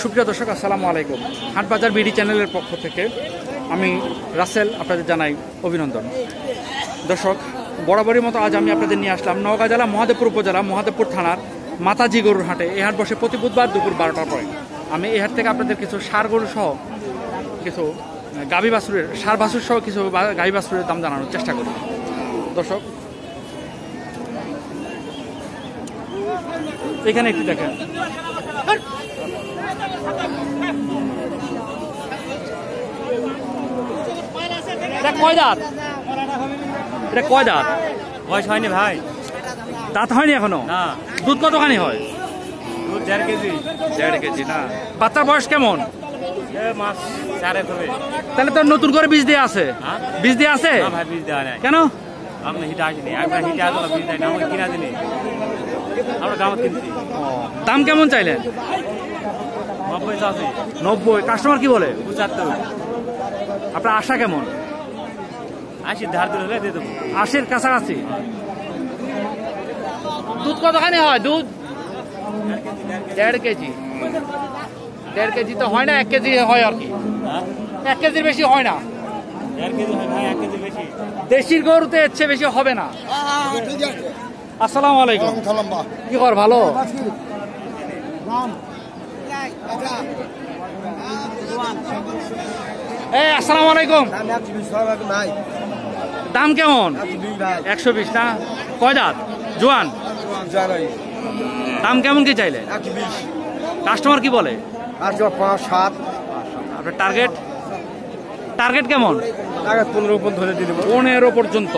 সুপ্রিয় দর্শক, আসসালামু আলাইকুম। হাটবাজার বিডি চ্যানেলের পক্ষ থেকে আমি রাসেল আপনাদের জানাই অভিনন্দন। দর্শক, বরাবরই মতো আজ আমি আপনাদের নিয়ে আসলাম নওগাঁ জেলা মহাদেবপুর উপজেলা মহাদেবপুর থানার মাতাজি গরুর হাটে। এই হাট বসে প্রতি বুধবার দুপুর 12টার পরে। আমি এই হাট থেকে আপনাদের কিছু ষাঁড় গরু সহ কিছু গাভী বাছুরের ষাঁড় বাছুর সহ কিছু গাভী বাছুরের দাম জানানোর চেষ্টা করি। দর্শক, এখানে একটু দেখেন, এটা কয় দাঁত? এটা কয় দাঁত? বয়স হয়নি ভাই, দাঁত হয়নি এখনো? না। দুধ কতখানি হয়? দুধ 1.5 কেজি। 1.5 কেজি না? বাচ্চার বয়স কেমন? মাস 4 হবে। তাহলে তো নতুন করে বীজ দিয়ে আছে? হ্যাঁ? বীজ দিয়ে আছে? না ভাই, বীজ দেওয়া নাই। কেন? আমরা হিটা আসিনি, একবার হিটা আসলো, বীজ দেয় না, আমরা কিনা দিনি, আমরা গাঁও কিনছি। দাম কেমন চাইলেন? 90 আছে। 90। কাস্টমার কি বলে? 75। আপনার আশা কেমন? 80 ধার দিলে হলে দিয়ে দেবো। 80-র কাছাকাছি। দুধ কতখানি হয়? দুধ 1.5 কেজি। 1.5 কেজি তো হয় না, 1 কেজি হয় আর কি। 1 কেজির বেশি হয় না। 1.5 কেজি হয় ভাই, 1 কেজি বেশি। দেশির গরুতে এর চেয়ে বেশি হবে না। আসসালামু আলাইকুম। কি কর, ভালো? আসসালামু আলাইকুম। দাম কেমন? 120 না? কয় দাঁত? জোয়ান? দাম কেমন কি চাইলে? কাস্টমার কি বলে? 5-7। আপনার টার্গেট? টার্গেট কেমন? 15 পর্যন্ত ধরে দিয়ে দেবো। 15 পর্যন্ত।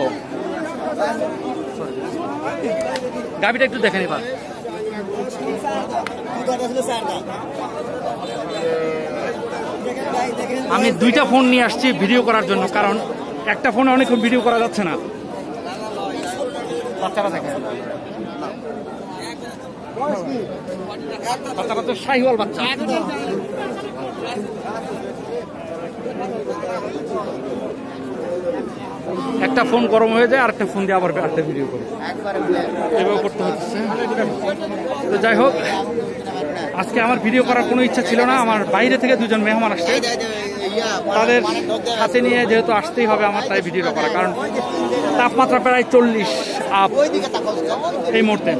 গাবিটা একটু দেখেন এবার। আমি 2টা ফোন নিয়ে আসছি ভিডিও করার জন্য, কারণ একটা ফোনে অনেকক্ষণ ভিডিও করা যাচ্ছে না। বাচ্চারা দেখেন, বাচ্চারা তো শাহিওয়াল বাচ্চা। একটা ফোন গরম হয়ে যায়, আরেকটা ফোন দিয়ে আবার আরেকটা ভিডিও করি, এভাবে করতে হচ্ছে। তো যাই হোক, আজকে আমার ভিডিও করার কোনো ইচ্ছা ছিল না। আমার বাইরে থেকে 2জন মেহমান আসছে, তাদের হাতে নিয়ে যেহেতু আসতেই হবে আমার, তাই ভিডিওটা করা। কারণ তাপমাত্রা প্রায় 40 আপ এই মুহূর্তে।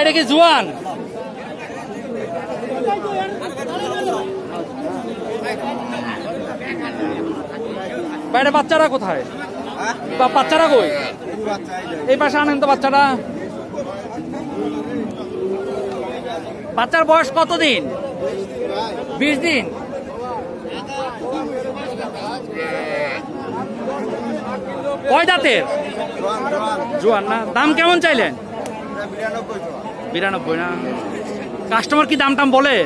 এটা কি জোয়ান? বাইরে বাচ্চারা কোথায়? বাচ্চারা কই? এই পাশে আনেন তো বাচ্চাটা। বাচ্চার বয়স কতদিন? 20 দিন। কয় দাঁতের? জোয়ান না? দাম কেমন চাইলেন? 92 না? কাস্টমার কি দাম টাম বলে?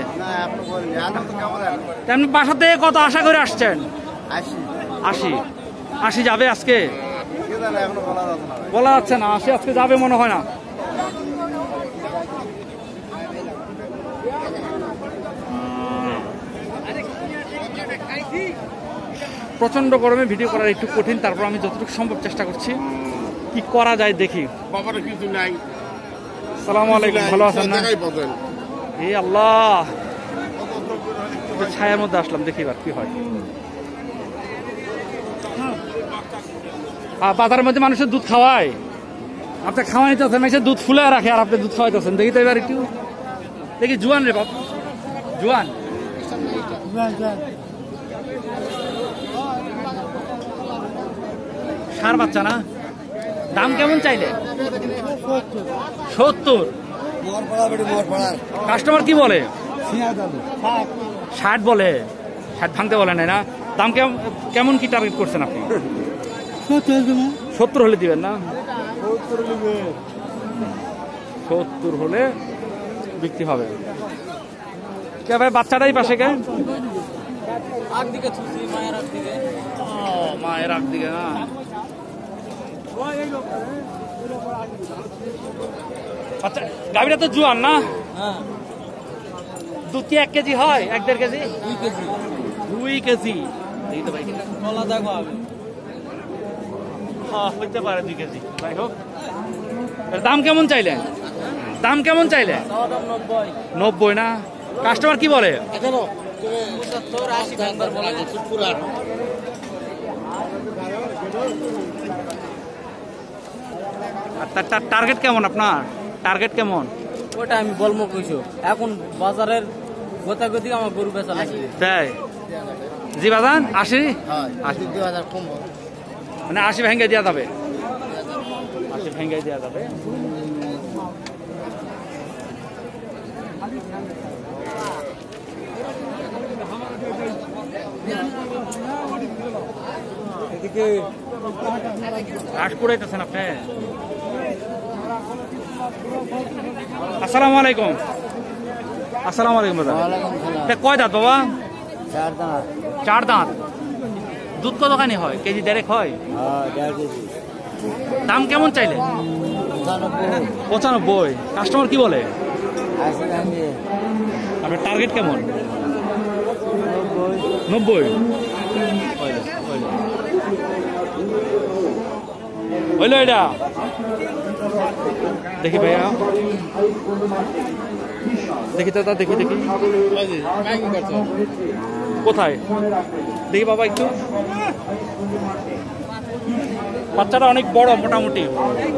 তেমনি বাসা থেকে কত আশা করে আসছেন? 80 যাবে আজকে? বলা যাচ্ছে না। 80 আজকে যাবে মনে হয় না। প্রচন্ড গরমে ভিডিও করার একটু কঠিন, তারপর আমি যতটুকু সম্ভব চেষ্টা করছি। কি করা যায় দেখি। আসসালামু আলাইকুম, ভালো আছেন না? এই আল্লাহ, ছায়ার মধ্যে আসলাম, দেখি এবার কি হয়। বাজারের মধ্যে মানুষের দুধ খাওয়ায়, আপনি খাওয়াইতেছেন, এসে দুধ ফুলে রাখে আর আপনি দুধ খাওয়াইতেছেন। দেখি তো এবার একটু দেখি। জুয়ান রে বাপ, জুয়ান। ষাঁড় বাচ্চা না? দাম কেমন চাইলে? 70। কাস্টমার কি বলে? 60 বলে। 60 ভাঙতে বলে না? দাম কেমন কি টার্গেট করছেন আপনি? 70 হলে দিবেন না? 70 হলে বিক্রি হবে। কে ভাই, বাচ্চাটাই পাশে কে? মায়ের আগ দিকে না? আচ্ছা, গাভীরা তো জোয়ান না? দুধ কি 1 কেজি হয়? 1-1.5 কেজি? 2 কেজি। হইতে পারে 2 কেজি। যাই হোক, এর দাম কেমন চাইলেন? দাম কেমন চাইলেন? 90 না? কাস্টমার কি বলে? আর তার টার্গেট কেমন আপনার? টার্গেট কেমন? ওটা আমি বলবো কিছু, এখন বাজারের গতাগতি আমার গরু বেচা লাগবে। তাই জি বাজান 80 2000 কম মানে 80 ভেঙে দেওয়া যাবে, 80 ভেঙে দেওয়া যাবে। এদিকে ঘাস কুড়াইতেছেন আপনি? আসসালামু আলাইকুম। আসসালামু আলাইকুম দাদা। এটা কয় দাঁত বাবা? 4 দাঁত। 4 দাঁত। দুধ কতখানি হয়? কেজি 1.5 হয়? হ্যাঁ 1.5 কেজি। দাম কেমন চাইলে? 95। কাস্টমার কি বলে? আপনার টার্গেট কেমন? 90। হইলো এটা দেখি ভাইয়া, দেখি দাদা, দেখি দেখি কোথায় দেখি বাবা একটু। বাচ্চাটা অনেক বড়, মোটামুটি।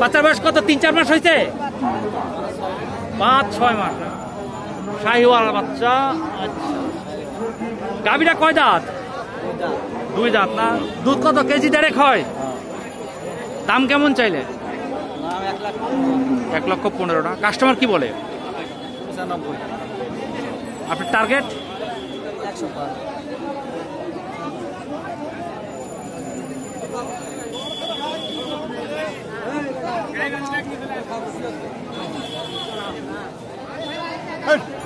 বাচ্চার বয়স কত? 3-4 মাস হয়েছে? 5-6 মাস। শাহিওয়াল বাচ্চা। আচ্ছা, গাভীটা কয় দাঁত? 2 দাঁত না? দুধ কত? কেজি 1.5 হয়? দাম কেমন চাইলে? 1,15,000 টাকা। কাস্টমার কি বলে? 95। আপনার টার্গেট? 105।